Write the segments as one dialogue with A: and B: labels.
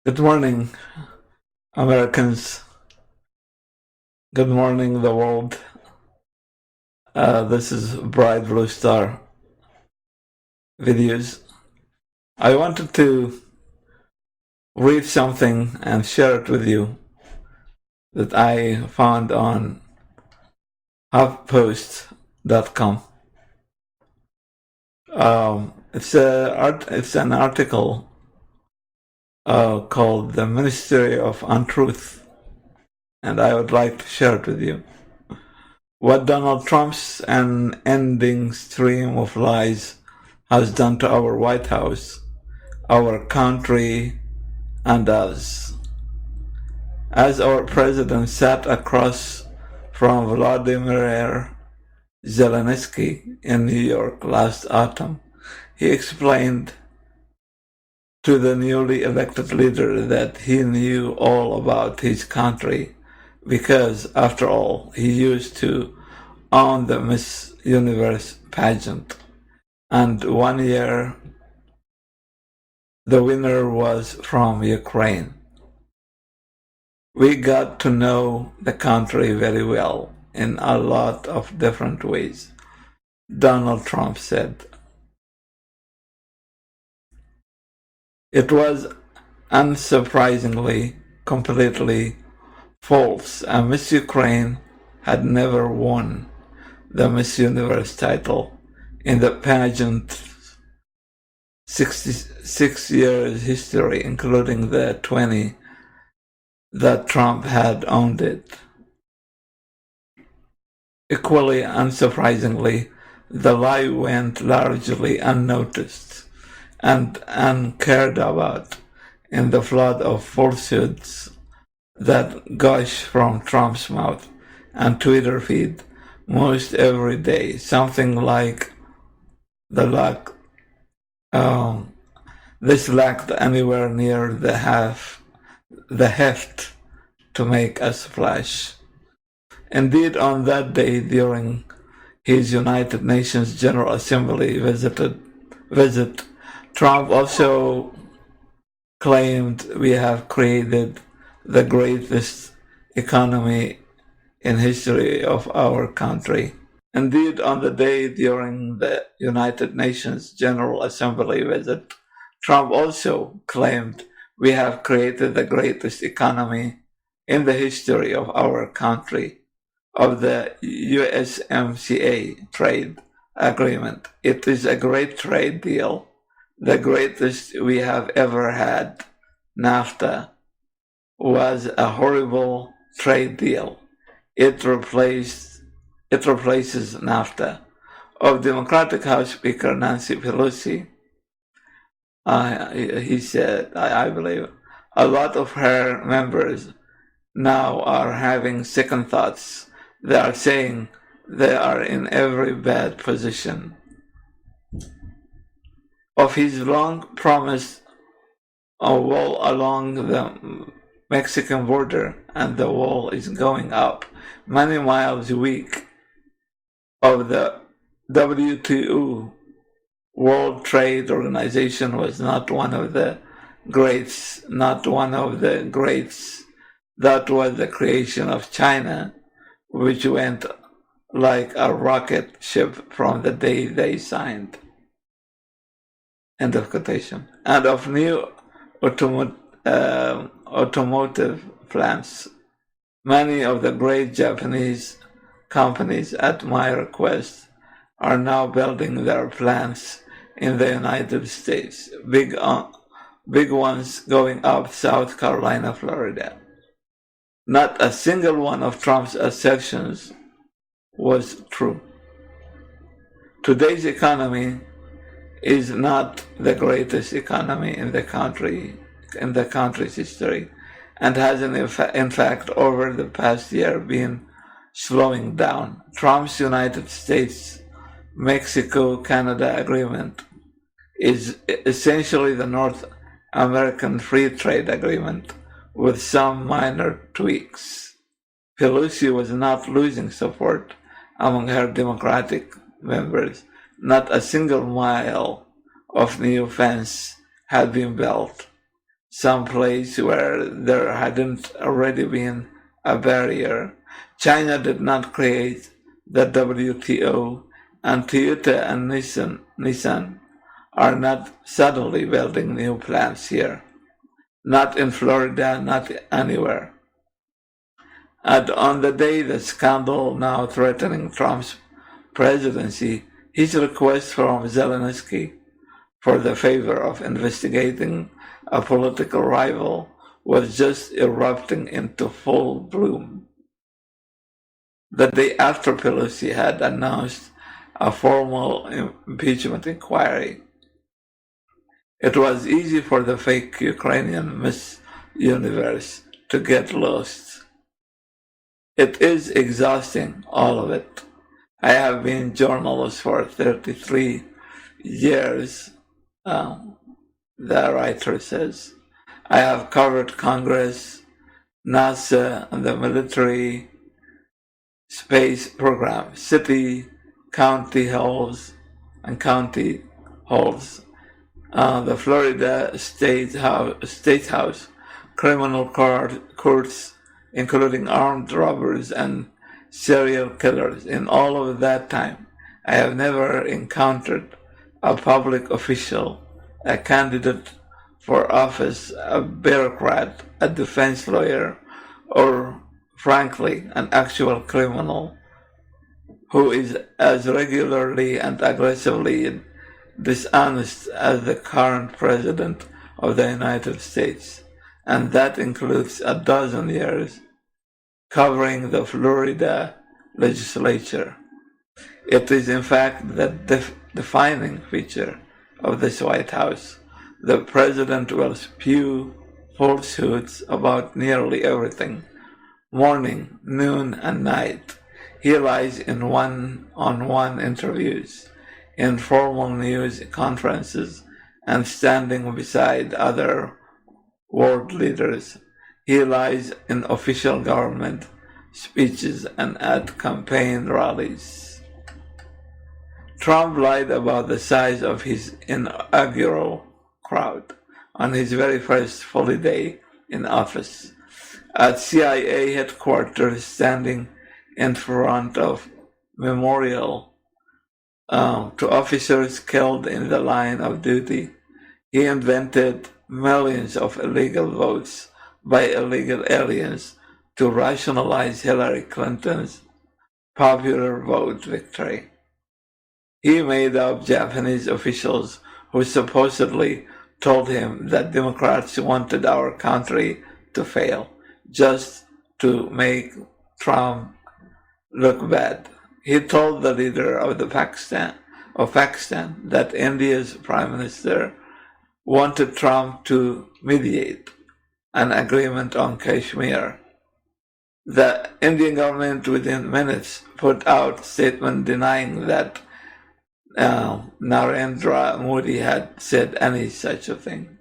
A: Good morning, Americans. Good morning, the world. This is Bright Blue Star videos. I wanted to read something and share it with you that I found on HuffPost.com. It's an article called The Ministry of Untruth, and I would like to share it with you. What Donald Trump's unending stream of lies has done to our White House, our country, and us. As our president sat across from Vladimir Zelensky in New York last autumn, he explained to the newly elected leader that he knew all about his country because, after all, he used to own the Miss Universe pageant. And 1 year, the winner was from Ukraine. We got to know the country very well in a lot of different ways, Donald Trump said. It was unsurprisingly completely false. Miss Ukraine had never won the Miss Universe title in the pageant's 66 years history, including the 20 that Trump had owned it. Equally unsurprisingly, the lie went largely unnoticed and uncared about in the flood of falsehoods that gush from Trump's mouth and Twitter feed most every day. Something like this lacked anywhere near the heft to make a splash. Indeed, on that day, during his United Nations General Assembly visit, Trump also claimed we have created the greatest economy in history of our country. Indeed, on the day during the United Nations General Assembly visit, Trump also claimed we have created the greatest economy in the history of our country, of the USMCA trade agreement. It is a great trade deal, the greatest we have ever had. NAFTA was a horrible trade deal. It replaces NAFTA. Of Democratic House Speaker Nancy Pelosi, he said, I believe, a lot of her members now are having second thoughts. They are saying they are in every bad position. Of his long promised a wall along the Mexican border, and the wall is going up many miles a week. Of the WTO, World Trade Organization, was not one of the greats. That was the creation of China, which went like a rocket ship from the day they signed. End of quotation. And of new automotive plants. Many of the great Japanese companies, at my request, are now building their plants in the United States. Big ones going up South Carolina, Florida. Not a single one of Trump's assertions was true. Today's economy is not the greatest economy in the country's history, and has in fact over the past year been slowing down. Trump's United States-Mexico-Canada agreement is essentially the North American Free Trade Agreement with some minor tweaks. Pelosi was not losing support among her Democratic members. Not a single mile of new fence had been built. some place where there hadn't already been a barrier. China did not create the WTO, and Toyota and Nissan are not suddenly building new plants here. Not in Florida, not anywhere. And on the day the scandal now threatening Trump's presidency, his request from Zelensky for the favor of investigating a political rival was just erupting into full bloom. The day after Pelosi had announced a formal impeachment inquiry, it was easy for the fake Ukrainian Miss Universe to get lost. It is exhausting, all of it. I have been a journalist for 33 years, the writer says. I have covered Congress, NASA, and the military space program, city, county halls, and county halls, the Florida State House, criminal courts, including armed robbers and serial killers. In all of that time, I have never encountered a public official, a candidate for office, a bureaucrat, a defense lawyer, or, frankly, an actual criminal who is as regularly and aggressively dishonest as the current president of the United States. And that includes 12 years covering the Florida legislature. It is in fact the defining feature of this White House. The president will spew falsehoods about nearly everything, morning, noon, and night. He lies in one-on-one interviews, informal news conferences, and standing beside other world leaders. He lies in official government speeches and at campaign rallies. Trump lied about the size of his inaugural crowd on his very first fully day in office. At CIA headquarters, standing in front of memorial to officers killed in the line of duty, he invented millions of illegal votes by illegal aliens to rationalize Hillary Clinton's popular vote victory. He made up Japanese officials who supposedly told him that Democrats wanted our country to fail, just to make Trump look bad. He told the leader of Pakistan that India's prime minister wanted Trump to mediate an agreement on Kashmir. The Indian government within minutes put out a statement denying that Narendra Modi had said any such a thing.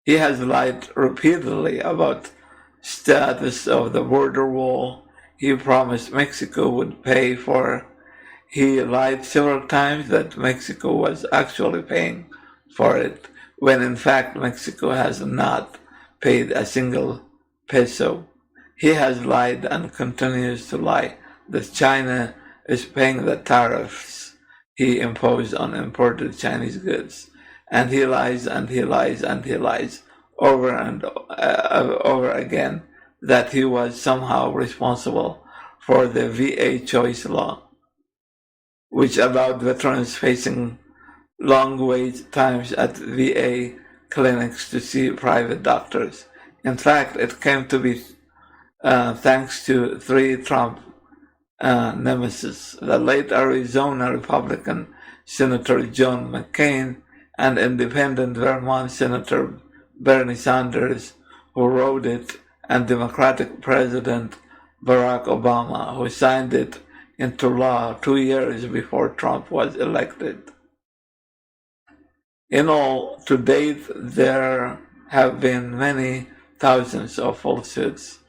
A: He has lied repeatedly about status of the border wall he promised Mexico would pay for. He lied several times that Mexico was actually paying for it, when in fact Mexico has not paid a single peso. He has lied and continues to lie that China is paying the tariffs he imposed on imported Chinese goods. And he lies and he lies and he lies over and over again that he was somehow responsible for the VA choice law, which allowed veterans facing long wait times at VA clinics to see private doctors. In fact, it came to be thanks to three Trump nemesis, the late Arizona Republican Senator John McCain and independent Vermont Senator Bernie Sanders, who wrote it, and Democratic President Barack Obama, who signed it into law 2 years before Trump was elected. In all, to date, there have been many thousands of falsehoods,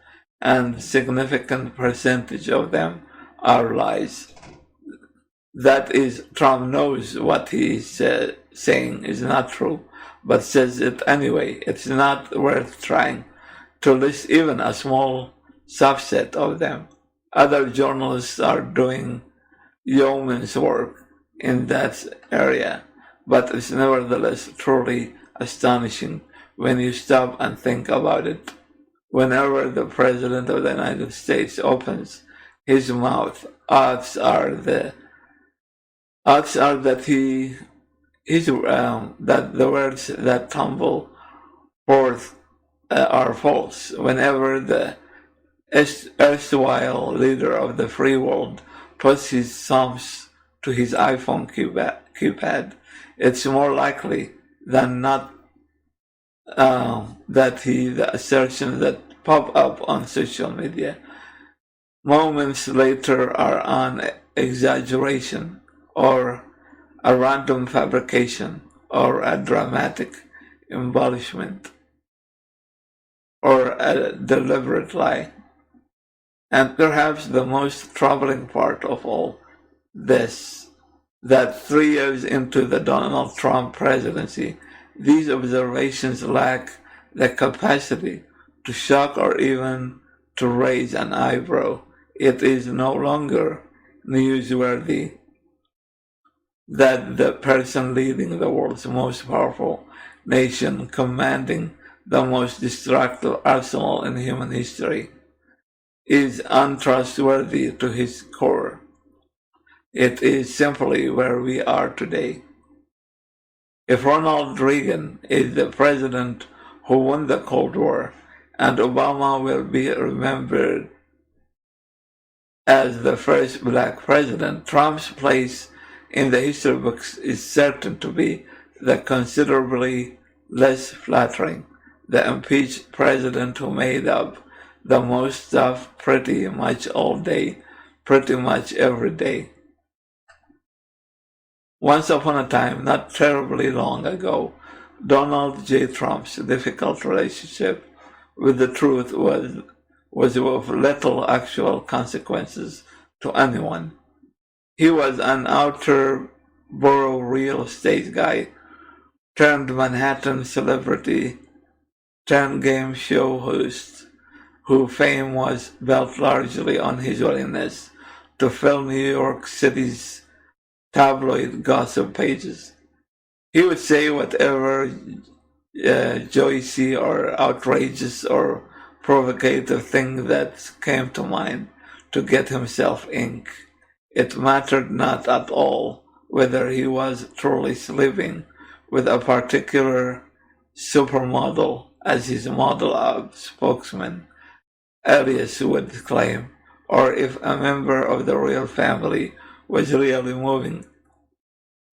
A: and a significant percentage of them are lies. That is, Trump knows what he is saying is not true, but says it anyway. It's not worth trying to list even a small subset of them. Other journalists are doing yeoman's work in that area, but it's nevertheless truly astonishing when you stop and think about it. Whenever the President of the United States opens his mouth, odds are that that the words that tumble forth are false. Whenever the erstwhile leader of the free world puts his thumbs to his iPhone keypad, it's more likely than not that the assertions that pop up on social media moments later are an exaggeration or a random fabrication or a dramatic embellishment or a deliberate lie. And perhaps the most troubling part of all this, that 3 years into the Donald Trump presidency, these observations lack the capacity to shock or even to raise an eyebrow. It is no longer newsworthy that the person leading the world's most powerful nation, commanding the most destructive arsenal in human history, is untrustworthy to his core. It is simply where we are today. If Ronald Reagan is the president who won the Cold War, and Obama will be remembered as the first black president, Trump's place in the history books is certain to be the considerably less flattering. The impeached president who made up the most stuff pretty much all day, pretty much every day. Once upon a time, not terribly long ago, Donald J. Trump's difficult relationship with the truth was of little actual consequences to anyone. He was an outer borough real estate guy, turned Manhattan celebrity, turned game show host, whose fame was built largely on his willingness to fill New York City's tabloid gossip pages. He would say whatever joyous or outrageous or provocative thing that came to mind to get himself ink. It mattered not at all whether he was truly sleeping with a particular supermodel as his model of spokesman, alias would claim, or if a member of the royal family was really moving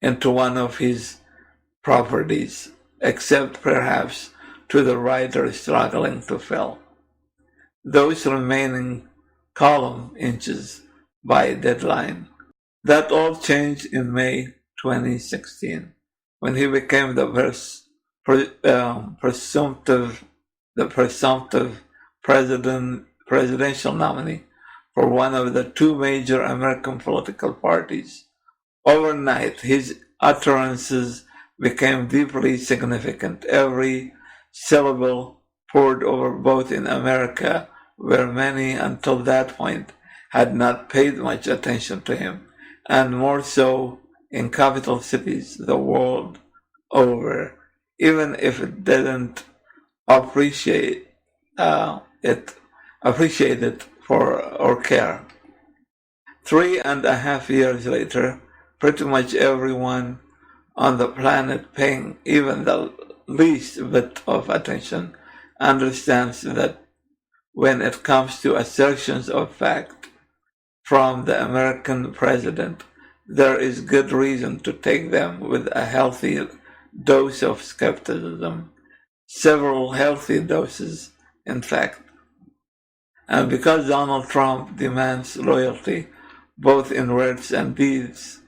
A: into one of his properties, except perhaps to the writer struggling to fill those remaining column inches by deadline. That all changed in May 2016, when he became the presumptive presidential nominee for one of the two major American political parties. Overnight, his utterances became deeply significant. Every syllable poured over both in America, where many until that point had not paid much attention to him, and more so in capital cities the world over, even if it didn't appreciate it or care. 3.5 years later, pretty much everyone on the planet paying even the least bit of attention understands that when it comes to assertions of fact from the American president, there is good reason to take them with a healthy dose of skepticism, several healthy doses, in fact. And because Donald Trump demands loyalty, both in words and deeds,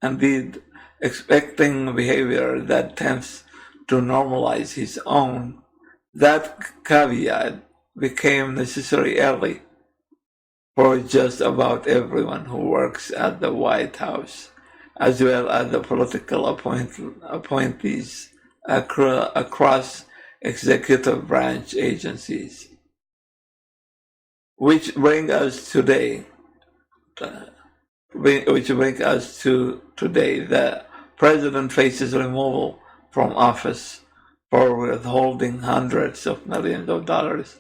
A: indeed, expecting behavior that tends to normalize his own, that caveat became necessary early for just about everyone who works at the White House, as well as the political appointees across executive branch agencies. Which bring us today. Which brings us to today. The president faces removal from office for withholding hundreds of millions of dollars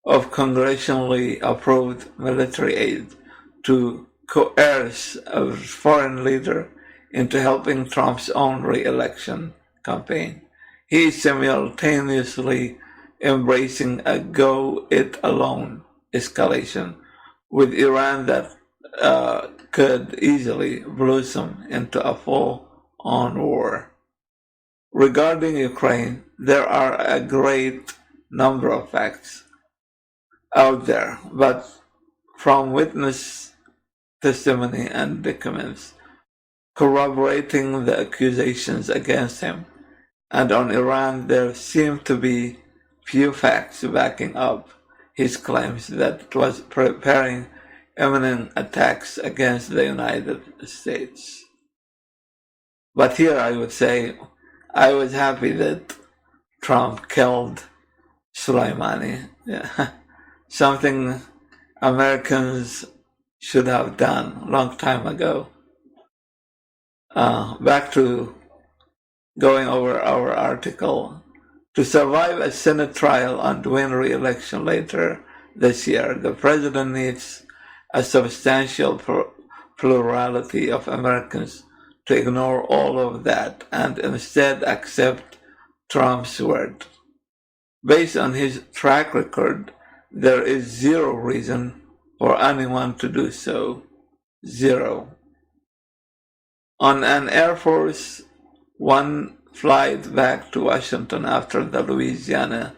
A: of congressionally approved military aid to coerce a foreign leader into helping Trump's own re-election campaign. He is simultaneously embracing a go-it-alone escalation with Iran that could easily blossom into a full-on war. Regarding Ukraine, there are a great number of facts out there, but from witness testimony and documents corroborating the accusations against him, and on Iran there seem to be few facts backing up his claims that it was preparing imminent attacks against the United States. But here I would say I was happy that Trump killed Soleimani. Yeah. Something Americans should have done a long time ago. Back to going over our article. To survive a Senate trial and win re-election later this year, the president needs a substantial plurality of Americans to ignore all of that and instead accept Trump's word. Based on his track record, there is zero reason for anyone to do so. Zero. On an Air Force One flight back to Washington after the Louisiana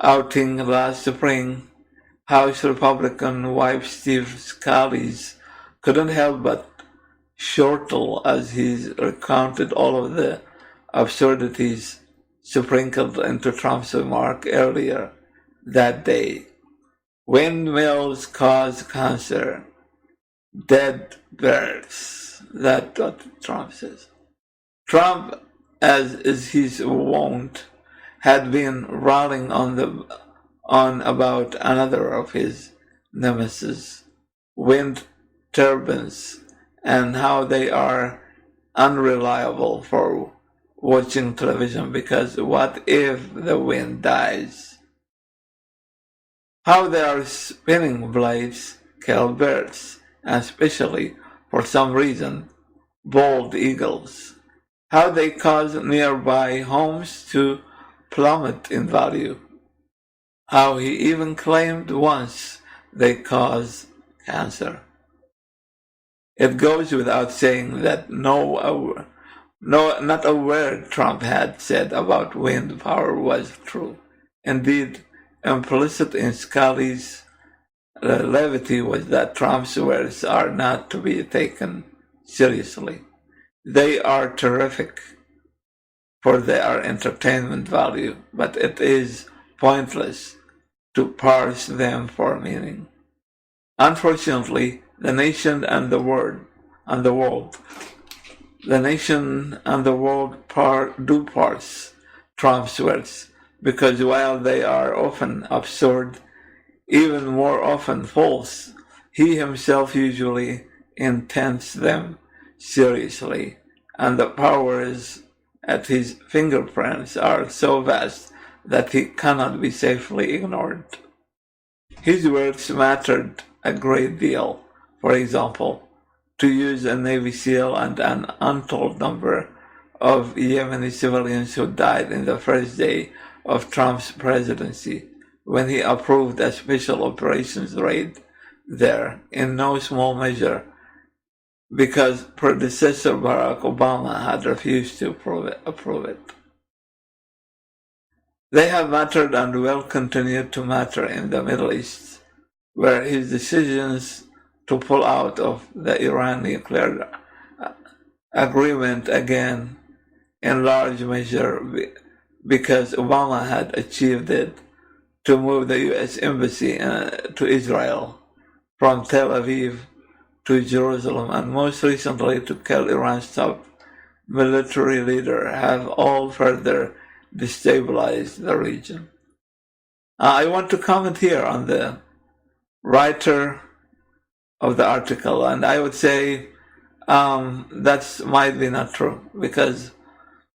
A: outing last spring, House Republican wife Steve Scalise couldn't help but chortle as he recounted all of the absurdities sprinkled into Trump's remark earlier that day. Windmills cause cancer. Dead birds. That's what Trump says. Trump, as is his wont, had been rallying on about another of his nemesis, wind turbines, and how they are unreliable for watching television because what if the wind dies? How they are spinning blades kill birds, and especially, for some reason, bald eagles. How they cause nearby homes to plummet in value. How he even claimed once they cause cancer. It goes without saying that not a word Trump had said about wind power was true. Indeed, implicit in Scalise's levity was that Trump's words are not to be taken seriously. They are terrific for their entertainment value, but it is pointless to parse them for meaning. Unfortunately, the nation and the world do parse Trump's words, because while they are often absurd, even more often false, he himself usually intends them seriously, and the powers at his fingerprints are so vast that he cannot be safely ignored. His words mattered a great deal. For example, to use a Navy SEAL and an untold number of Yemeni civilians who died in the first day of Trump's presidency when he approved a special operations raid there, in no small measure because predecessor Barack Obama had refused to approve it. They have mattered and will continue to matter in the Middle East, where his decisions to pull out of the Iran nuclear agreement again in large measure because Obama had achieved it, to move the U.S. Embassy to Israel from Tel Aviv to Jerusalem, and most recently to kill Iran's top military leader have all further destabilized the region. I want to comment here on the writer of the article, and I would say that might be not true, because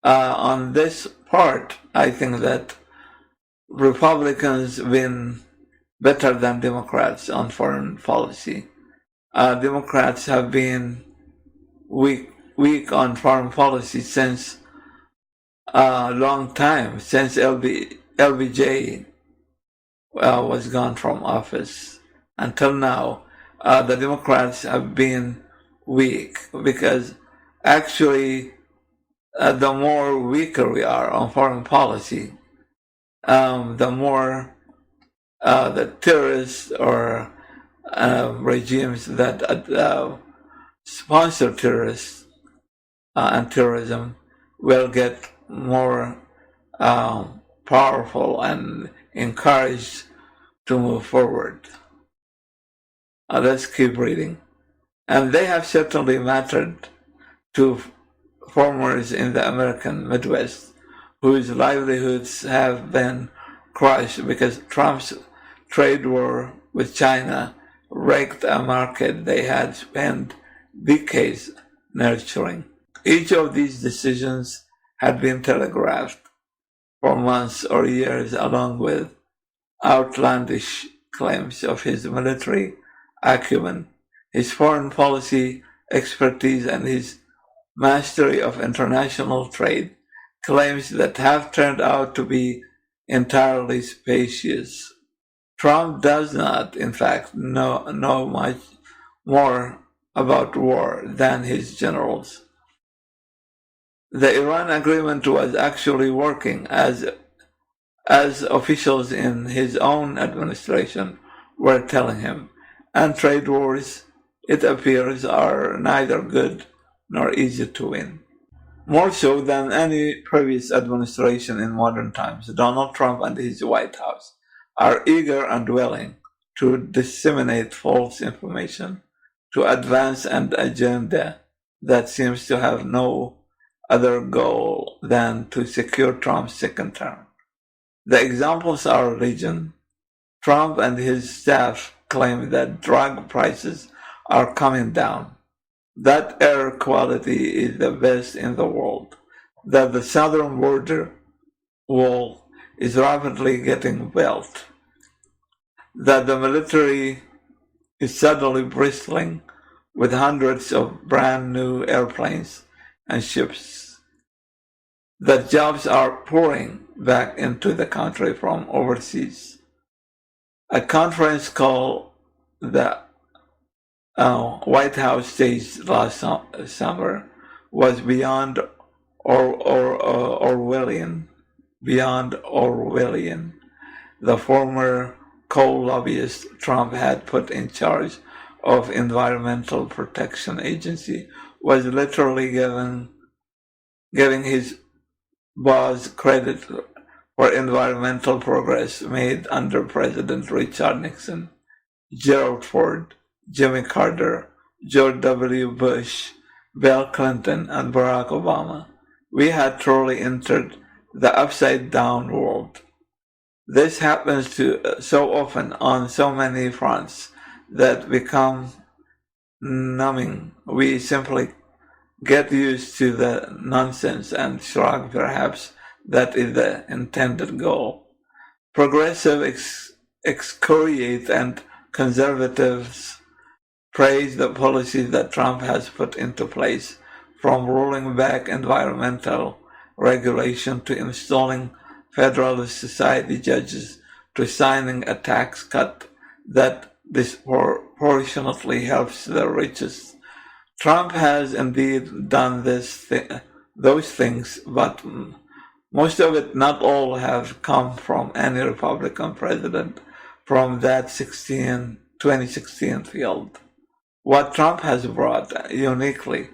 A: on this part, I think that Republicans win better than Democrats on foreign policy. Democrats have been weak on foreign policy since a long time, since LBJ was gone from office. Until now, the Democrats have been weak, because actually the more weaker we are on foreign policy, the more the terrorists or regimes that sponsor terrorists and terrorism will get more powerful and encouraged to move forward. Let's keep reading. And they have certainly mattered to farmers in the American Midwest, whose livelihoods have been crushed because Trump's trade war with China wrecked a market they had spent decades nurturing. Each of these decisions had been telegraphed for months or years, along with outlandish claims of his military acumen, his foreign policy expertise, and his mastery of international trade, claims that have turned out to be entirely specious. Trump does not, in fact, know much more about war than his generals. The Iran agreement was actually working, as officials in his own administration were telling him, and trade wars, it appears, are neither good nor easy to win. More so than any previous administration in modern times, Donald Trump and his White House are eager and willing to disseminate false information to advance an agenda that seems to have no other goal than to secure Trump's second term. The examples are legion. Trump and his staff claim that drug prices are coming down, that air quality is the best in the world, that the southern border wall is rapidly getting built, that the military is suddenly bristling with hundreds of brand new airplanes and ships, that jobs are pouring back into the country from overseas. A conference call the White House staged last summer was beyond Orwellian. The former coal lobbyist Trump had put in charge of Environmental Protection Agency was literally giving his boss credit for environmental progress made under President Richard Nixon, Gerald Ford, Jimmy Carter, George W. Bush, Bill Clinton, and Barack Obama. We had truly entered the upside-down world. This happens so often on so many fronts that become numbing. We simply get used to the nonsense and shrug. Perhaps that is the intended goal. Progressives excoriate and conservatives praise the policies that Trump has put into place, from rolling back environmental regulation to installing Federalist Society judges to signing a tax cut that disproportionately helps the richest. Trump has indeed done those things, but most of it, not all, have come from any Republican president from that 2016 field. What Trump has brought uniquely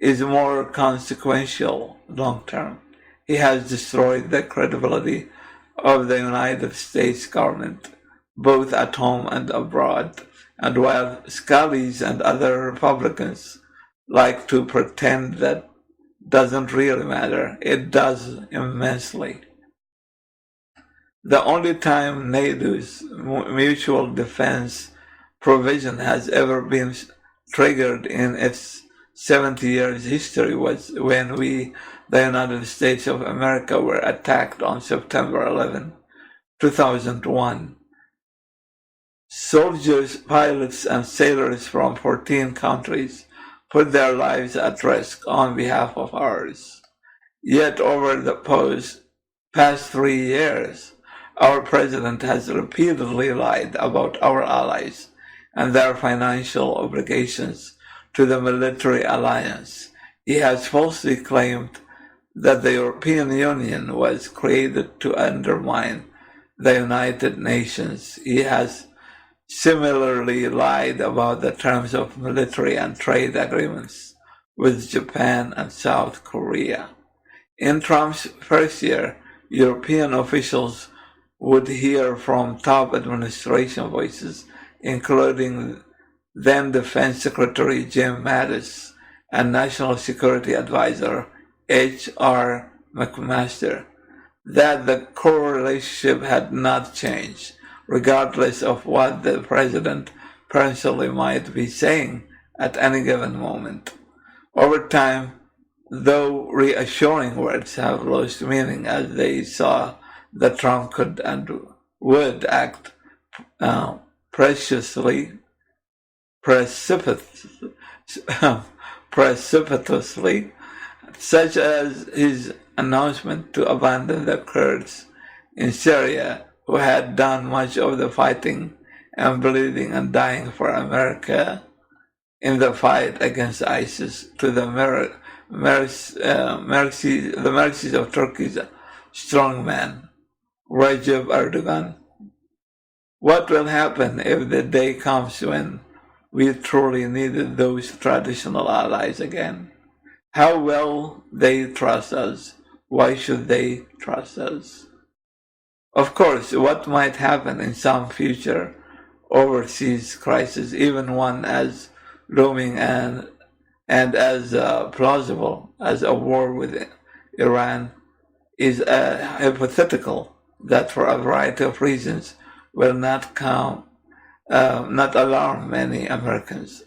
A: is more consequential long term. He has destroyed the credibility of the United States government, both at home and abroad. And while Scalise and other Republicans like to pretend that doesn't really matter. It does immensely. The only time NATO's mutual defense provision has ever been triggered in its 70 years history was when we, the United States of America, were attacked on September 11, 2001. Soldiers, pilots, and sailors from 14 countries put their lives at risk on behalf of ours. Yet over the past 3 years, our president has repeatedly lied about our allies and their financial obligations to the military alliance. He has falsely claimed that the European Union was created to undermine the United Nations. He has similarly lied about the terms of military and trade agreements with Japan and South Korea. In Trump's first year, European officials would hear from top administration voices, including then Defense Secretary Jim Mattis and National Security Advisor H.R. McMaster, that the core relationship had not changed, regardless of what the president personally might be saying at any given moment. Over time, though reassuring words have lost meaning as they saw that Trump could and would act precipitously, such as his announcement to abandon the Kurds in Syria, who had done much of the fighting and bleeding and dying for America in the fight against ISIS, to the mercies of Turkey's strongman, Recep Erdogan. What will happen if the day comes when we truly needed those traditional allies again? How will they trust us? Why should they trust us? Of course, what might happen in some future overseas crisis, even one as looming and as plausible as a war with Iran, is hypothetical that for a variety of reasons will not alarm many Americans.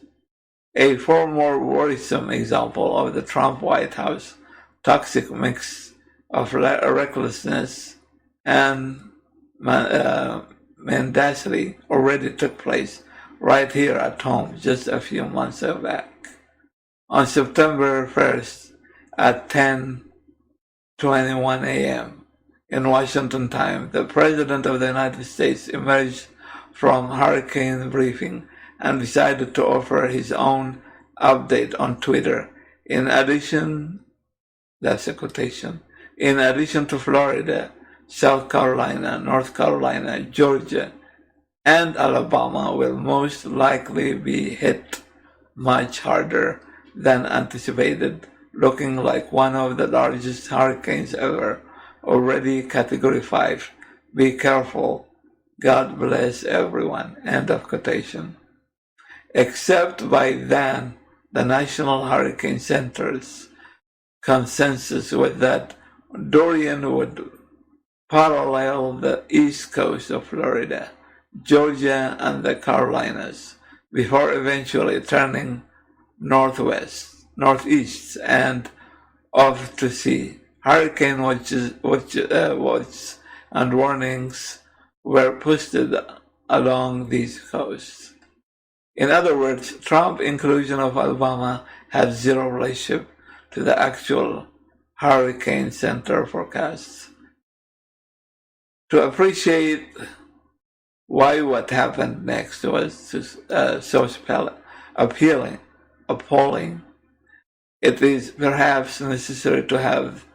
A: A far more worrisome example of the Trump White House toxic mix of recklessness and mendacity already took place right here at home just a few months back. On September 1st at 10:21 a.m. in Washington time, the President of the United States emerged from hurricane briefing and decided to offer his own update on Twitter. In addition, that's a quotation, in addition to Florida, South Carolina, North Carolina, Georgia, and Alabama will most likely be hit much harder than anticipated, looking like one of the largest hurricanes ever, already Category 5. Be careful. God bless everyone. End of quotation. Except by then, the National Hurricane Center's consensus was that Dorian would parallel the east coast of Florida, Georgia, and the Carolinas, before eventually turning northeast, and off to sea. Hurricane watches and warnings were posted along these coasts. In other words, Trump's inclusion of Alabama had zero relationship to the actual Hurricane Center forecasts. To appreciate why what happened next was so appalling, it is perhaps necessary to have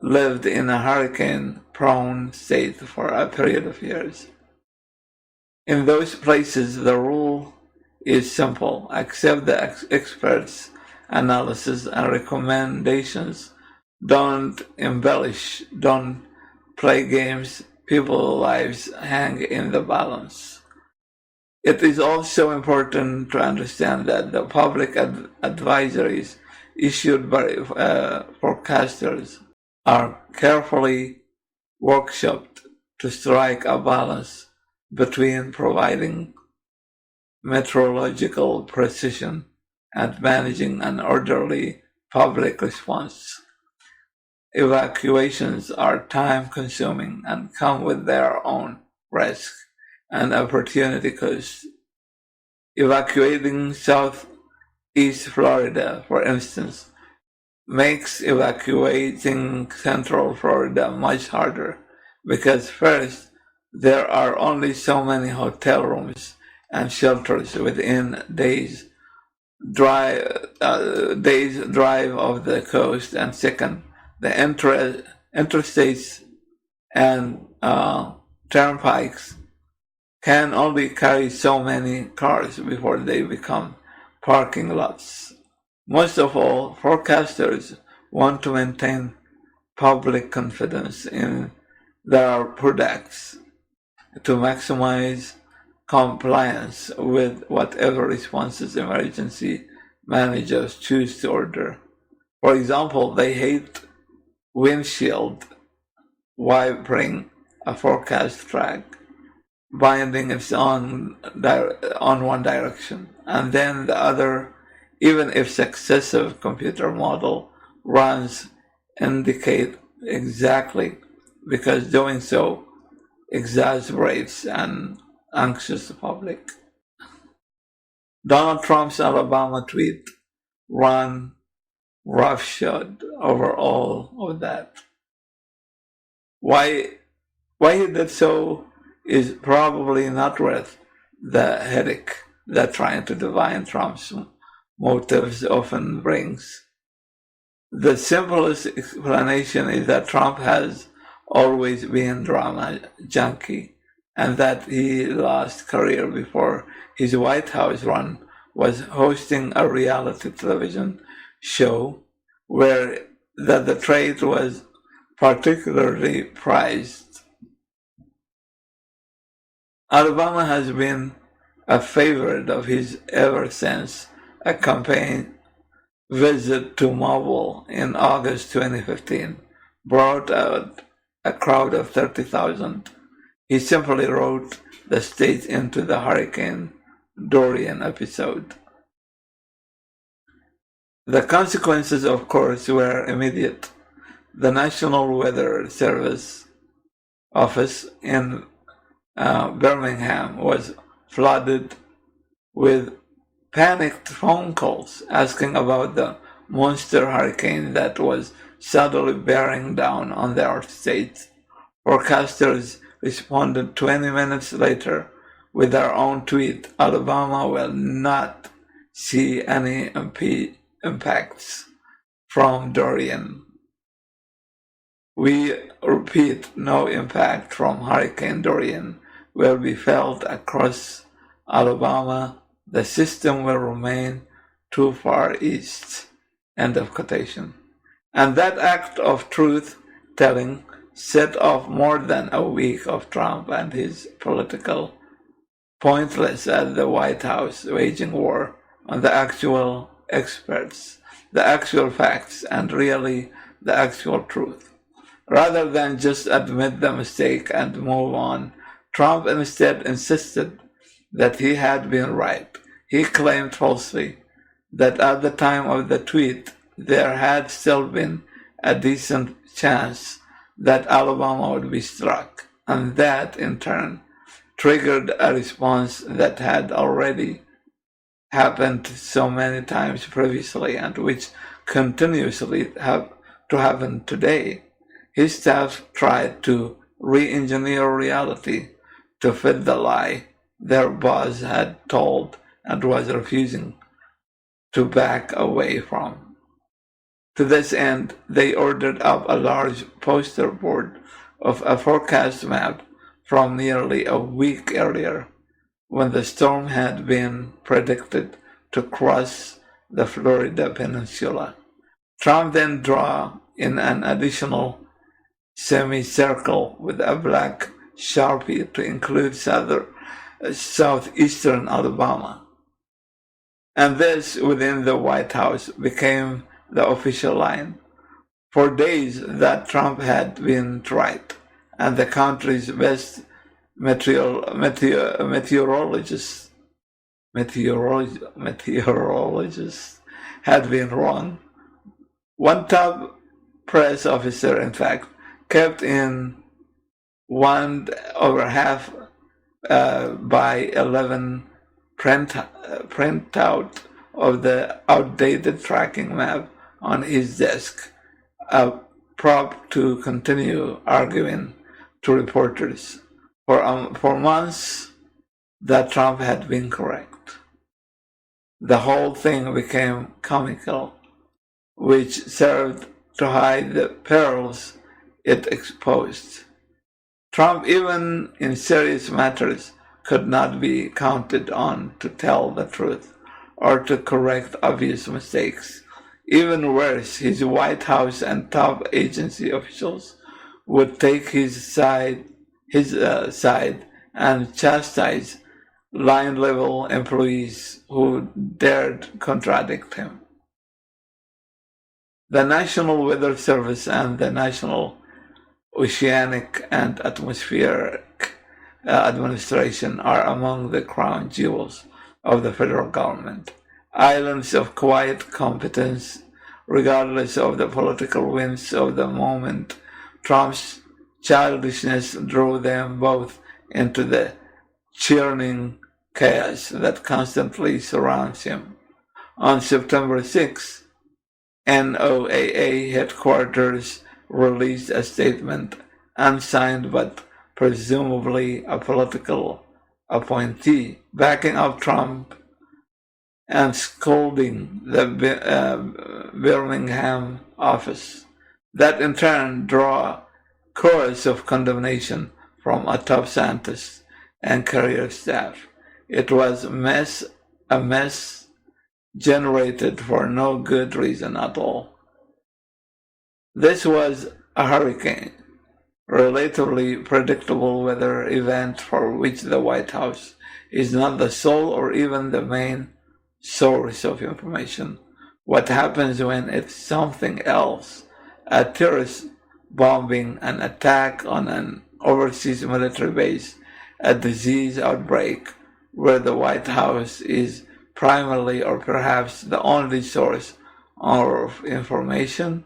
A: lived in a hurricane-prone state for a period of years. In those places, the rule is simple: accept the experts' analysis and recommendations. Don't embellish, don't play games. People's lives hang in the balance. It is also important to understand that the public advisories issued by forecasters are carefully workshopped to strike a balance between providing meteorological precision and managing an orderly public response. Evacuations are time-consuming and come with their own risk and opportunity costs. Evacuating Southeast Florida, for instance, makes evacuating Central Florida much harder because first, there are only so many hotel rooms and shelters within days drive of the coast, and second, the interstates and turnpikes can only carry so many cars before they become parking lots. Most of all, forecasters want to maintain public confidence in their products to maximize compliance with whatever responses emergency managers choose to order. For example, they hate windshield wipering a forecast track, binding it on one direction, and then the other, even if successive computer model runs indicate exactly, because doing so exasperates an anxious public. Donald Trump's Alabama tweet ran roughshod over all of that. Why he did so is probably not worth the headache that trying to divine Trump's motives often brings. The simplest explanation is that Trump has always been drama junkie, and that he lost career before his White House run was hosting a reality television show where the trait was particularly prized. Alabama has been a favorite of his ever since a campaign visit to Mobile in August 2015 brought out a crowd of 30,000. He simply wrote the state into the Hurricane Dorian episode. The consequences, of course, were immediate. The National Weather Service office in Birmingham was flooded with panicked phone calls asking about the monster hurricane that was suddenly bearing down on their state. Forecasters responded 20 minutes later with their own tweet: Alabama will not see any impacts from Dorian. We repeat, no impact from Hurricane Dorian will be felt across Alabama. The system will remain too far east. End of quotation. And that act of truth-telling set off more than a week of Trump and his political pointless at the White House waging war on the actual experts, the actual facts, and really the actual truth. Rather than just admit the mistake and move on, Trump instead insisted that he had been right. He claimed falsely that at the time of the tweet, there had still been a decent chance that Alabama would be struck, and that, in turn, triggered a response that had already happened so many times previously and which continuously have to happen today. His staff tried to re-engineer reality to fit the lie their boss had told and was refusing to back away from. To this end, they ordered up a large poster board of a forecast map from nearly a week earlier, when the storm had been predicted to cross the Florida peninsula. Trump then drew in an additional semicircle with a black Sharpie to include southeastern Alabama. And this, within the White House, became the official line. For days that Trump had been right, and the country's best meteorologists had been wrong. One top press officer, in fact, kept in 1/2 by 11 printout of the outdated tracking map on his desk, a prop to continue arguing to reporters for months that Trump had been correct. The whole thing became comical, which served to hide the perils it exposed. Trump, even in serious matters, could not be counted on to tell the truth or to correct obvious mistakes. Even worse, his White House and top agency officials would take his side and chastise line-level employees who dared contradict him. The National Weather Service and the National Oceanic and Atmospheric Administration are among the crown jewels of the federal government. Islands of quiet competence, regardless of the political winds of the moment. Trump's childishness drew them both into the churning chaos that constantly surrounds him. On September 6, NOAA headquarters released a statement, unsigned but presumably a political appointee, backing up Trump and scolding the Birmingham office. That in turn drew a chorus of condemnation from a top scientist and career staff. It was a mess generated for no good reason at all. This was a hurricane, relatively predictable weather event for which the White House is not the sole or even the main source of information. What happens when it's something else? A terrorist bombing, an attack on an overseas military base, a disease outbreak where the White House is primarily or perhaps the only source of information.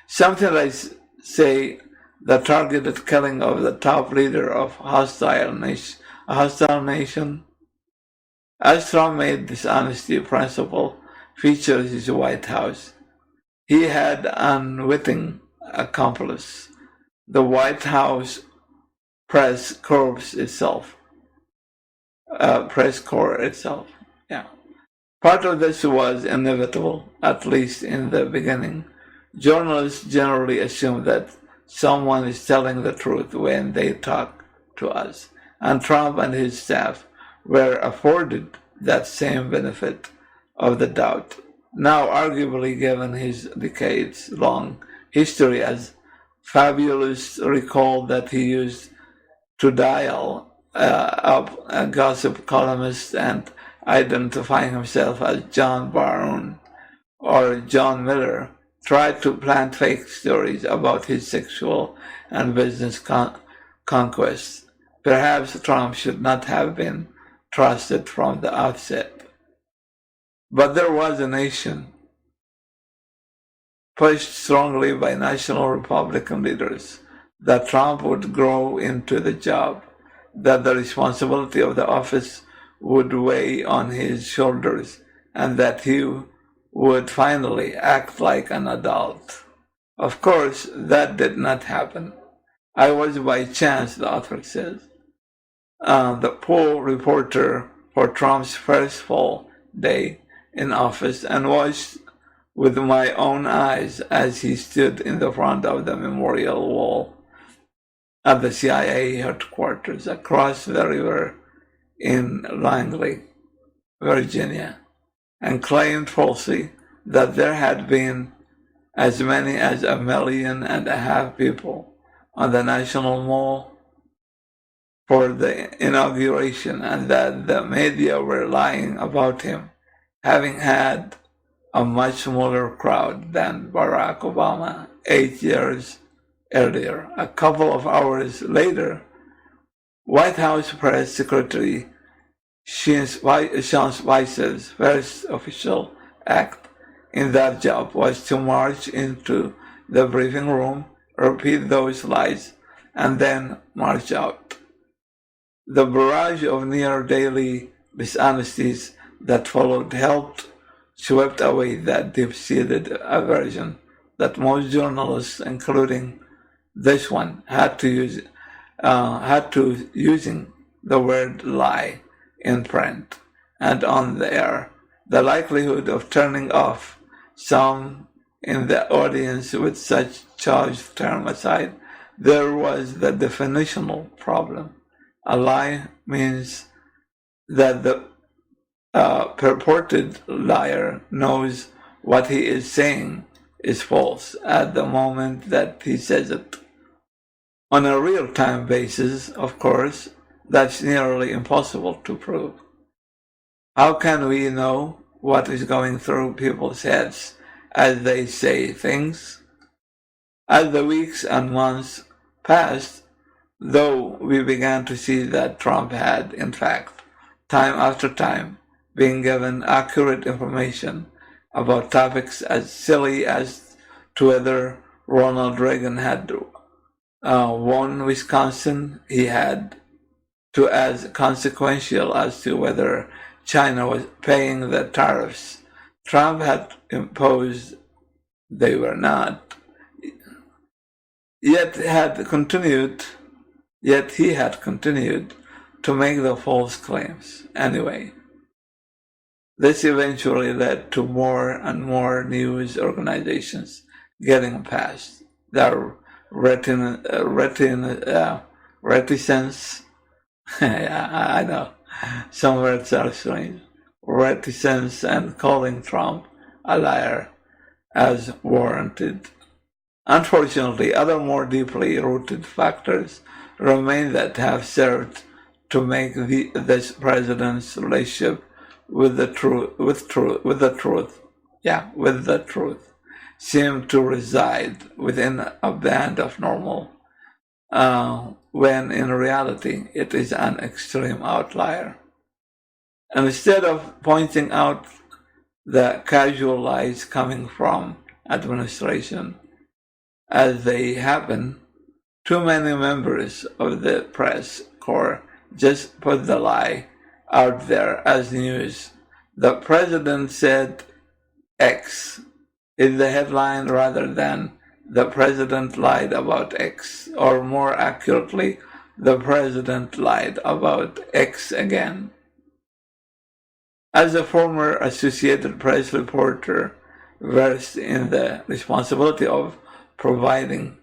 A: Something like, say, the targeted killing of the top leader of a hostile nation. As Trump made this honesty principle feature his White House, he had an unwitting accomplice, the White House press corps itself. Yeah. Part of this was inevitable, at least in the beginning. Journalists generally assume that someone is telling the truth when they talk to us, and Trump and his staff were afforded that same benefit of the doubt. Now, arguably, given his decades-long history as fabulous, recall that he used to dial up a gossip columnist and identifying himself as John Barron or John Miller, tried to plant fake stories about his sexual and business conquests. Perhaps Trump should not have been trusted from the outset. But there was a nation, pushed strongly by national Republican leaders, that Trump would grow into the job, that the responsibility of the office would weigh on his shoulders, and that he would finally act like an adult. Of course, that did not happen. I was by chance, the author says, the poll reporter for Trump's first full day in office, and watched with my own eyes as he stood in the front of the memorial wall at the CIA headquarters across the river in Langley, Virginia, and claimed falsely that there had been as many as 1.5 million people on the National Mall for the inauguration and that the media were lying about him, having had a much smaller crowd than Barack Obama 8 years earlier. A couple of hours later, White House Press Secretary Sean Spicer's first official act in that job was to march into the briefing room, repeat those lies, and then march out. The barrage of near-daily dishonesties that followed helped swept away that deep-seated aversion that most journalists, including this one, had to using the word lie in print and on the air. The likelihood of turning off some in the audience with such charged term aside, there was the definitional problem. A lie means that the purported liar knows what he is saying is false at the moment that he says it. On a real-time basis, of course, that's nearly impossible to prove. How can we know what is going through people's heads as they say things? As the weeks and months passed, though, we began to see that Trump had, in fact, time after time, been given accurate information about topics as silly as to whether Ronald Reagan had won Wisconsin, he had to as consequential as to whether China was paying the tariffs Trump had imposed. They were not. Yet he had continued to make the false claims anyway. This eventually led to more and more news organizations getting past their reticence. I know, some words are strange. Reticence and calling Trump a liar as warranted. Unfortunately, other more deeply rooted factors remain that have served to make this president's relationship with the truth seem to reside within a band of normal, when in reality it is an extreme outlier. And instead of pointing out the casual lies coming from administration as they happen, too many members of the press corps just put the lie out there as news. The president said X in the headline rather than the president lied about X, or more accurately, the president lied about X again. As a former Associated Press reporter versed in the responsibility of providing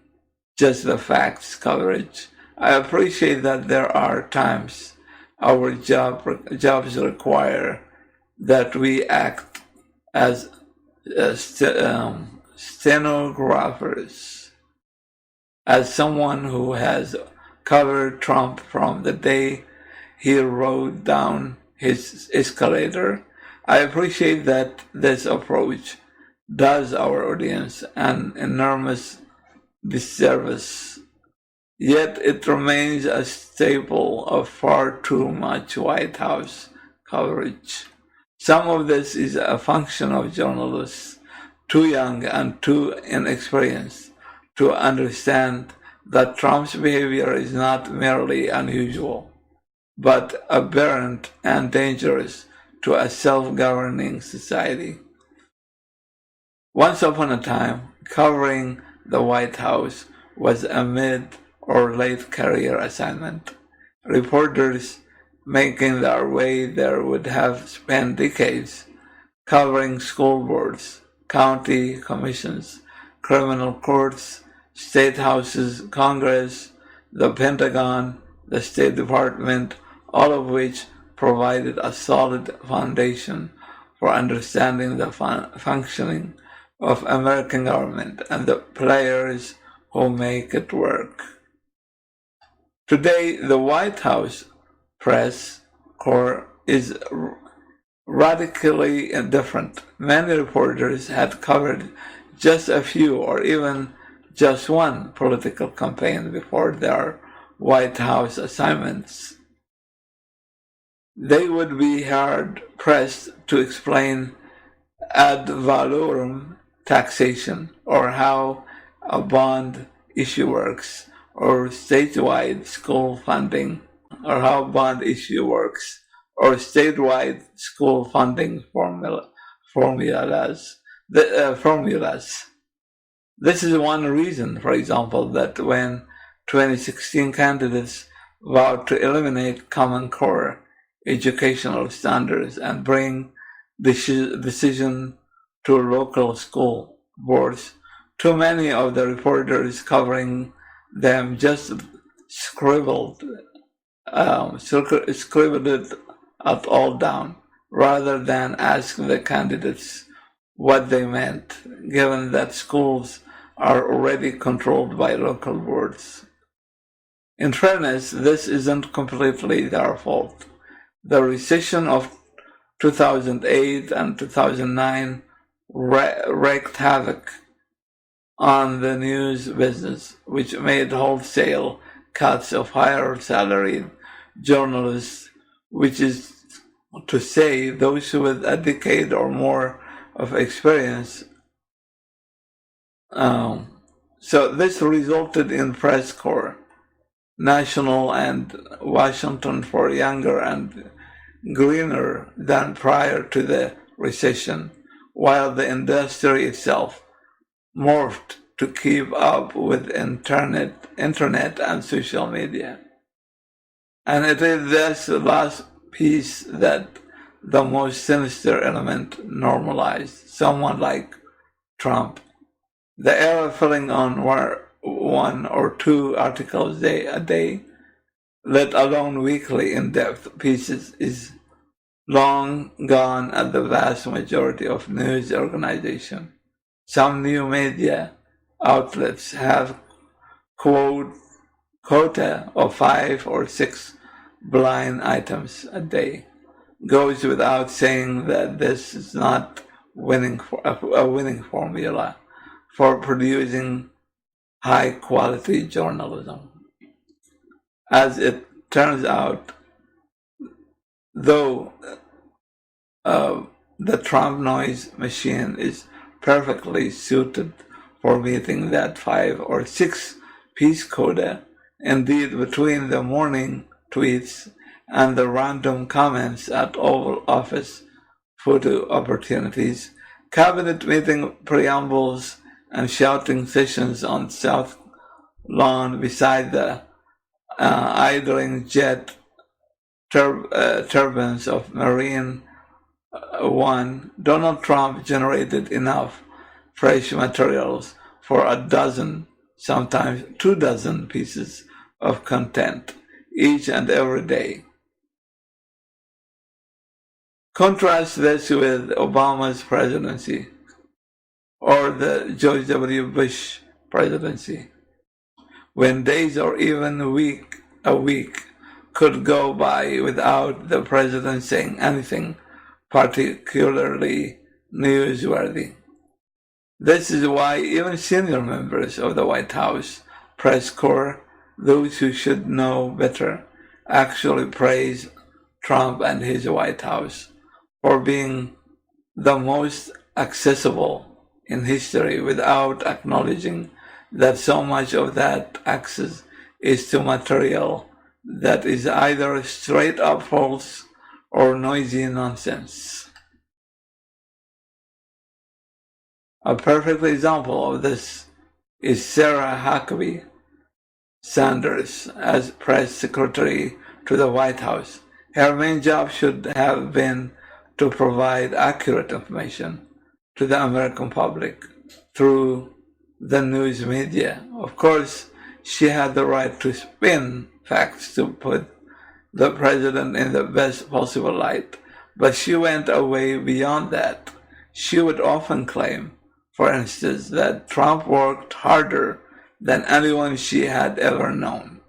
A: just the facts coverage, I appreciate that there are times our jobs require that we act as stenographers. As someone who has covered Trump from the day he rode down his escalator, I appreciate that this approach does our audience an enormous disservice. Yet it remains a staple of far too much White House coverage. Some of this is a function of journalists too young and too inexperienced to understand that Trump's behavior is not merely unusual, but aberrant and dangerous to a self-governing society. Once upon a time, covering the White House was a mid or late career assignment. Reporters making their way there would have spent decades covering school boards, county commissions, criminal courts, state houses, Congress, the Pentagon, the State Department, all of which provided a solid foundation for understanding the functioning of American government and the players who make it work. Today, the White House press corps is radically different. Many reporters had covered just a few or even just one political campaign before their White House assignments. They would be hard pressed to explain ad valorem taxation, or how a bond issue works, or statewide school funding, or how bond issue works, or statewide school funding formulas. This is one reason, for example, that when 2016 candidates vowed to eliminate Common Core educational standards and bring decision to local school boards, too many of the reporters covering them just scribbled it all down, rather than ask the candidates what they meant, given that schools are already controlled by local boards. In fairness, this isn't completely their fault. The recession of 2008 and 2009 wreaked havoc on the news business, which made wholesale cuts of higher salaried journalists, which is to say those with a decade or more of experience. So this resulted in press corps, national and Washington, for younger and greener than prior to the recession, while the industry itself morphed to keep up with internet and social media. And it is this last piece that the most sinister element normalized. Someone like Trump, the era filling on one or two articles a day, let alone weekly in-depth pieces, is long gone at the vast majority of news organizations. Some new media outlets have quota of 5 or 6 blind items a day. Goes without saying that this is not a winning formula for producing high-quality journalism. As it turns out, though, the Trump noise machine is perfectly suited for meeting that 5 or 6 piece quota. Indeed, between the morning tweets and the random comments at Oval Office photo opportunities, cabinet meeting preambles, and shouting sessions on South Lawn beside the idling jet turbines of Marine One, Donald Trump generated enough fresh materials for a dozen, sometimes 24 pieces of content each and every day. Contrast this with Obama's presidency or the George W. Bush presidency, when days or even a week could go by without the president saying anything particularly newsworthy. This is why even senior members of the White House press corps, those who should know better, actually praise Trump and his White House for being the most accessible in history, without acknowledging that so much of that access is to material that is either straight up false or noisy nonsense. A perfect example of this is Sarah Huckabee Sanders as press secretary to the White House. Her main job should have been to provide accurate information to the American public through the news media. Of course, she had the right to spin facts to put the president in the best possible light, but she went away beyond that. She would often claim, for instance, that Trump worked harder than anyone she had ever known.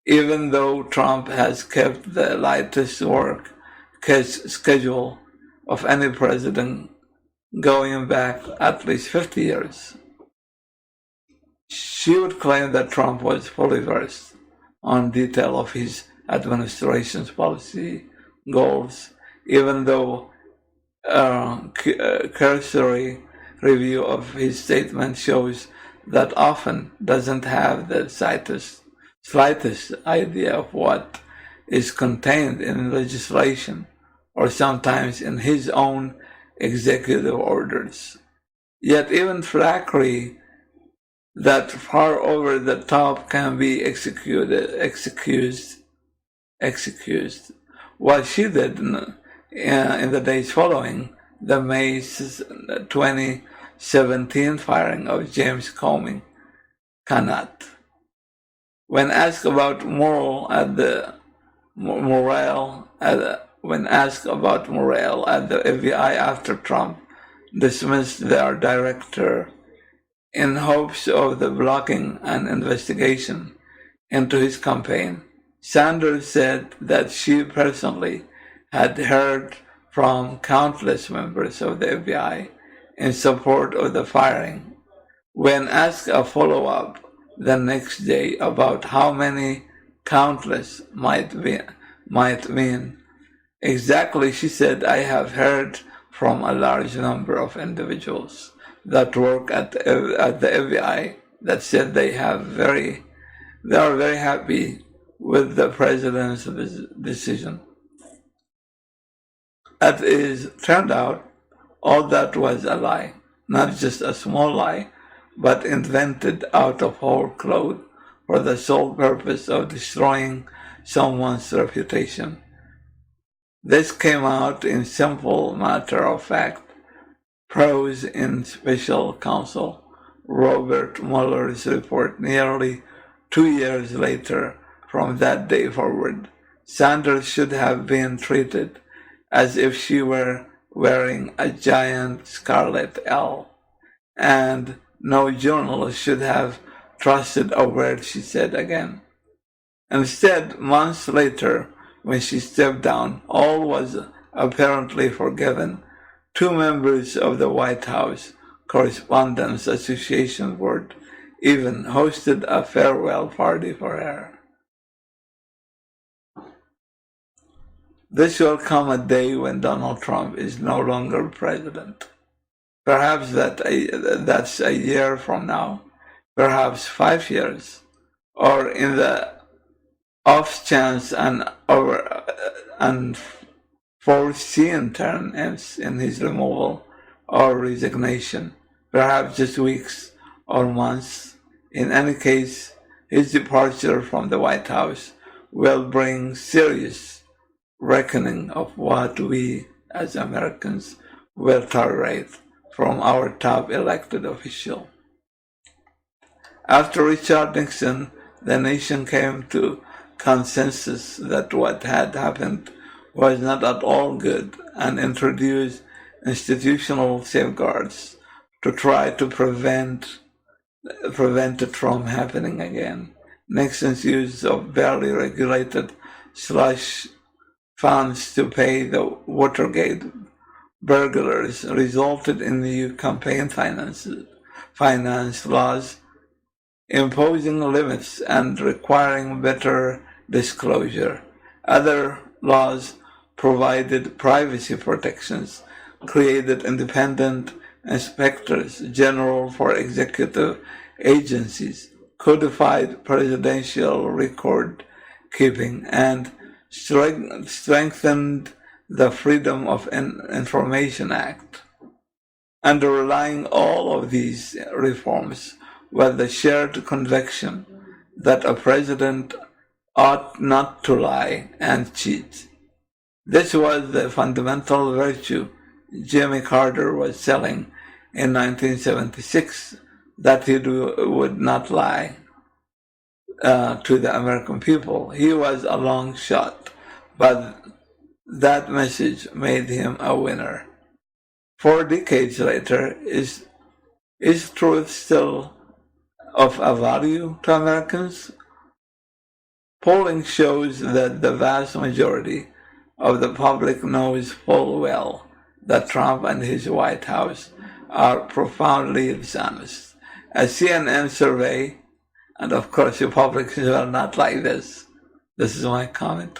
A: even though Trump has kept the lightest work schedule of any president going back at least 50 years. She would claim that Trump was fully versed on detail of his administration's policy goals, even though cursory review of his statement shows that often doesn't have the slightest idea of what is contained in legislation or sometimes in his own executive orders. Yet even flackery that far over the top can be excused. What she did in the days following the May 2017 firing of James Comey cannot. When asked about morale at the FBI after Trump dismissed their director in hopes of the blocking an investigation into his campaign, Sanders said that she personally had heard from countless members of the FBI in support of the firing. When asked a follow-up the next day about how many countless might mean exactly, she said, "I have heard from a large number of individuals that work at the FBI that said they are very happy with the president's decision." As it turned out, all that was a lie, not just a small lie, but invented out of whole cloth for the sole purpose of destroying someone's reputation. This came out in simple matter-of-fact prose in Special Counsel Robert Mueller's report nearly 2 years later. From that day forward, Sanders should have been treated as if she were wearing a giant scarlet L, and no journalist should have trusted a word she said again. Instead, months later, when she stepped down, all was apparently forgiven. 2 members of the White House Correspondents Association Board even hosted a farewell party for her. This will come a day when Donald Trump is no longer president. Perhaps that's a year from now, perhaps 5 years, or in the off chance an unforeseen turn ends in his removal or resignation, perhaps just weeks or months. In any case, his departure from the White House will bring serious reckoning of what we as Americans will tolerate from our top elected official. After Richard Nixon, the nation came to consensus that what had happened was not at all good and introduced institutional safeguards to try to prevent it from happening again. Nixon's use of barely regulated slush funds to pay the Watergate burglars resulted in new campaign finance laws imposing limits and requiring better disclosure. Other laws provided privacy protections, created independent inspectors general for executive agencies, codified presidential record keeping, and strengthened the Freedom of Information Act. Underlying all of these reforms was the shared conviction that a president ought not to lie and cheat. This was the fundamental virtue Jimmy Carter was selling in 1976, that he would not lie to the American people. He was a long shot, but that message made him a winner. 4 decades later, is truth still of a value to Americans? Polling shows that the vast majority of the public knows full well that Trump and his White House are profoundly dishonest. A CNN survey, and of course Republicans are not like this. This is my comment.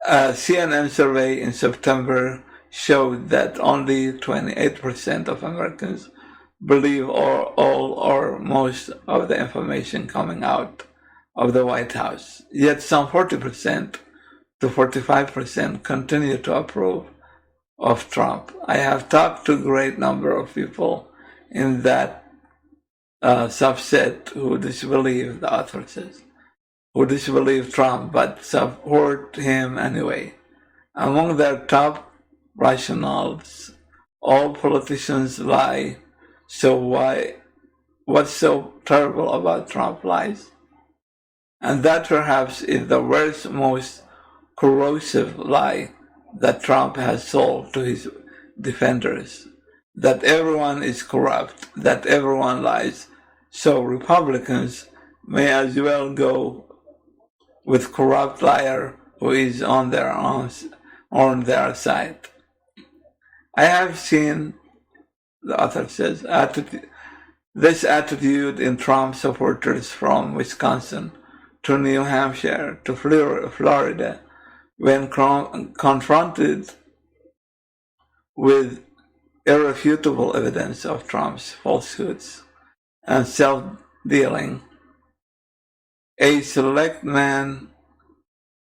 A: A CNN survey in September showed that only 28% of Americans believe all or most of the information coming out of the White House. Yet some 40% to 45% continue to approve of Trump. I have talked to a great number of people in that subset who disbelieve, the author says, who disbelieve Trump but support him anyway. Among their top rationales, all politicians lie, so what's so terrible about Trump lies? And that perhaps is the worst, most corrosive lie that Trump has sold to his defenders, that everyone is corrupt, that everyone lies. So Republicans may as well go with corrupt liar who is on their side. I have seen, the author says, this attitude in Trump supporters from Wisconsin to New Hampshire to Florida when confronted with irrefutable evidence of Trump's falsehoods and self-dealing. A select man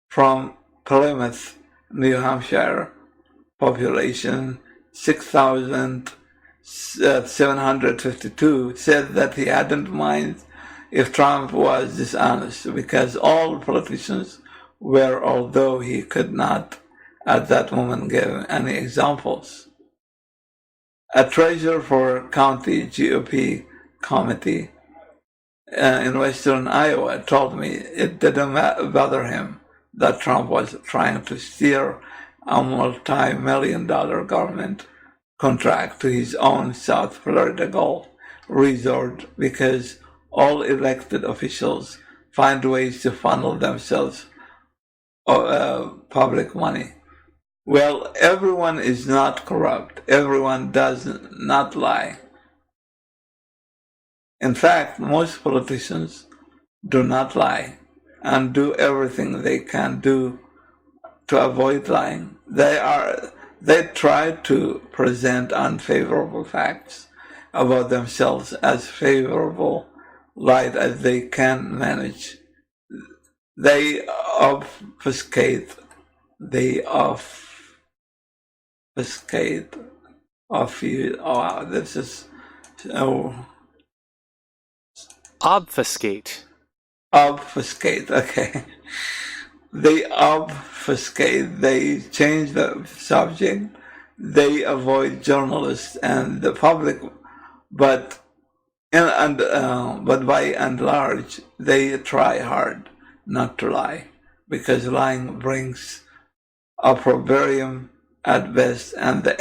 A: from Plymouth, New Hampshire, population 6,752, said that he hadn't mind if Trump was dishonest because all politicians were, although he could not at that moment give any examples. A treasurer for county GOP committee in western Iowa told me it didn't bother him that Trump was trying to steer a multi-million-dollar government contract to his own South Florida Gulf resort because all elected officials find ways to funnel themselves public money. Well, everyone is not corrupt. Everyone does not lie. In fact, most politicians do not lie and do everything they can do to avoid lying. They try to present unfavorable facts about themselves as favorable light as they can manage. They obfuscate. This is so.
B: Obfuscate.
A: Obfuscate, okay. They obfuscate, they change the subject, they avoid journalists and the public, but by and large, they try hard not to lie, because lying brings opprobrium at best, and the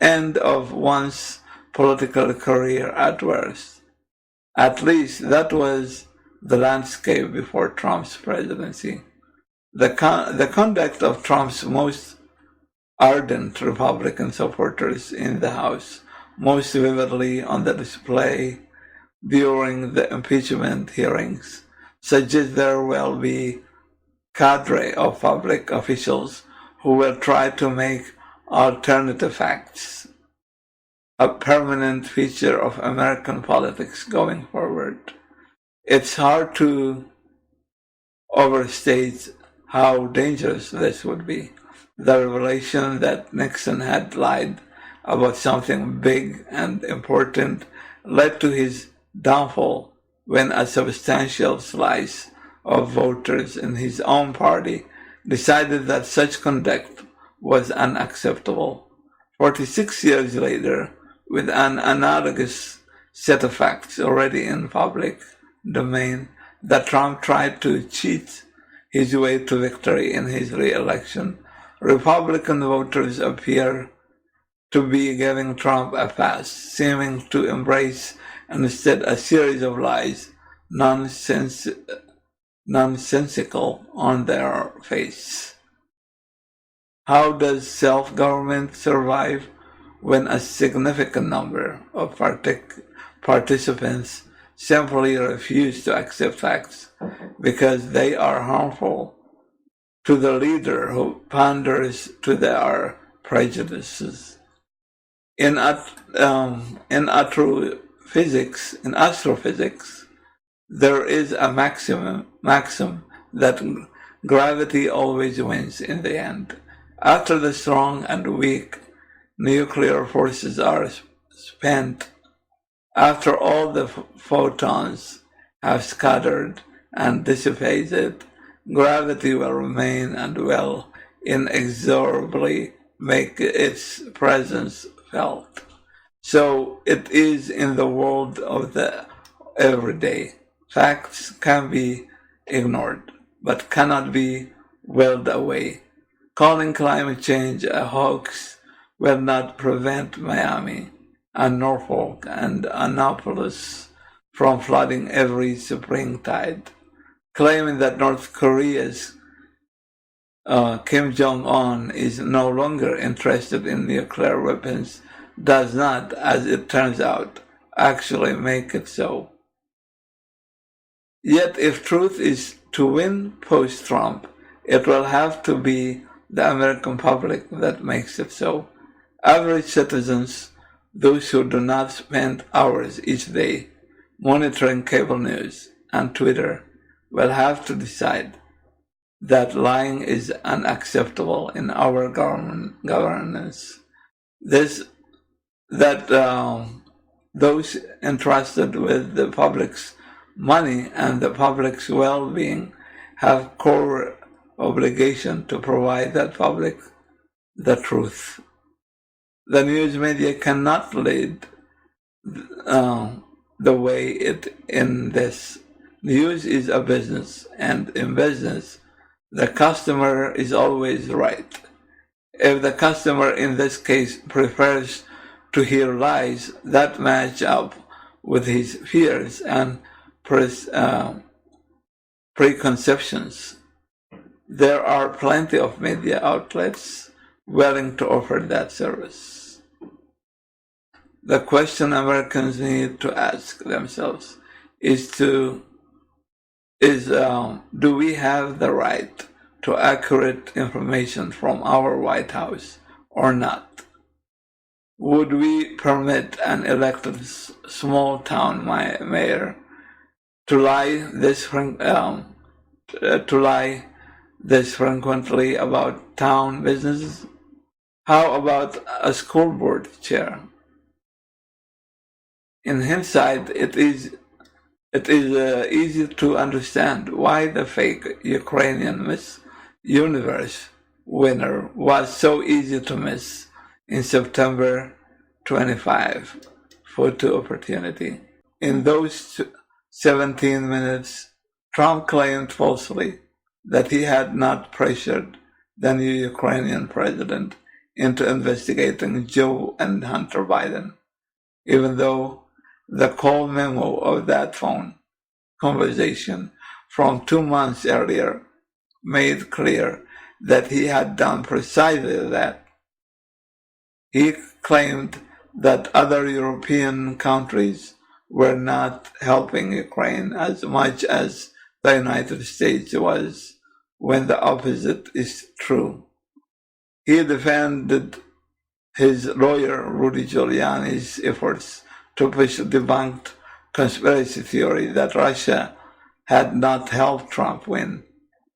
A: end of one's political career at worst. At least that was the landscape before Trump's presidency. The conduct of Trump's most ardent Republican supporters in the House, most vividly on the display during the impeachment hearings, suggests there will be cadre of public officials who will try to make alternative facts a permanent feature of American politics going forward. It's hard to overstate how dangerous this would be. The revelation that Nixon had lied about something big and important led to his downfall when a substantial slice of voters in his own party decided that such conduct was unacceptable. 46 years later, with an analogous set of facts already in public domain, that Trump tried to cheat his way to victory in his re-election, Republican voters appear to be giving Trump a pass, seeming to embrace and instead a series of lies, nonsensical on their face. How does self-government survive when a significant number of participants simply refuse to accept facts because they are harmful to the leader who panders to their prejudices? In astrophysics, there is a maxim that gravity always wins in the end. After the strong and weak nuclear forces are spent, after all the photons have scattered and dissipated, gravity will remain and will inexorably make its presence felt. So it is in the world of the everyday. Facts can be ignored, but cannot be willed away. Calling climate change a hoax will not prevent Miami and Norfolk and Annapolis from flooding every spring tide. Claiming that North Korea's Kim Jong-un is no longer interested in nuclear weapons does not, as it turns out, actually make it so. Yet if truth is to win post-Trump, it will have to be the American public that makes it so. Average citizens, those who do not spend hours each day monitoring cable news and Twitter, will have to decide that lying is unacceptable in our governance. Those entrusted with the public's money and the public's well-being have core obligation to provide that public the truth. The news media cannot lead the way in this. News is a business, and in business, the customer is always right. If the customer in this case prefers to hear lies that match up with his fears and preconceptions, there are plenty of media outlets willing to offer that service. The question Americans need to ask themselves is do we have the right to accurate information from our White House or not? Would we permit an elected small town mayor to lie this frequently about town businesses? How about a school board chair? In hindsight, it is easy to understand why the fake Ukrainian Miss Universe winner was so easy to miss in September 25 photo opportunity. In those 17 minutes, Trump claimed falsely that he had not pressured the new Ukrainian president into investigating Joe and Hunter Biden, even though the call memo of that phone conversation from 2 months earlier made clear that he had done precisely that. He claimed that other European countries were not helping Ukraine as much as the United States was, when the opposite is true. He defended his lawyer Rudy Giuliani's efforts to push the debunked conspiracy theory that Russia had not helped Trump win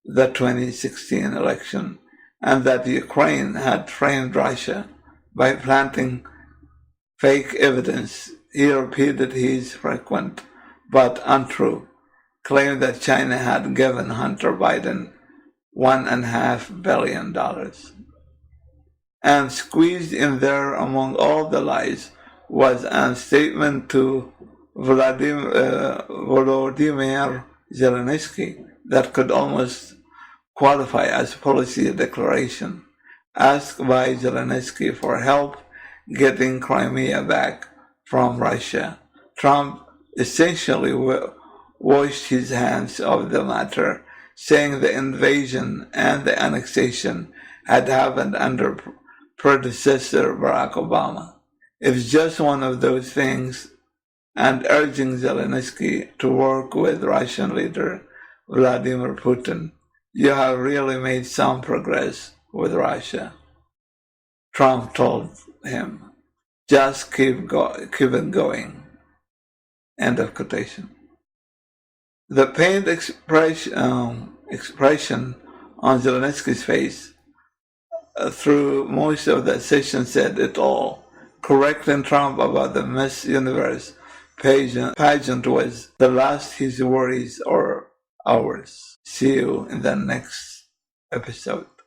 A: the 2016 election and that Ukraine had framed Russia by planting fake evidence. He repeated his frequent but untrue claim that China had given Hunter Biden $1.5 billion. And squeezed in there among all the lies was a statement to Volodymyr Zelensky that could almost qualify as policy declaration, asked by Zelensky for help getting Crimea back from Russia Trump essentially washed his hands of the matter, saying the invasion and the annexation had happened under predecessor Barack Obama. It's just one of those things, and urging Zelensky to work with Russian leader Vladimir Putin. You have really made some progress with Russia, Trump told him. Just keep it going. End of quotation. The pained expression on Zelensky's face through most of the session said it all. Correcting Trump about the Miss Universe pageant was the last his worries or ours. See you in the next episode.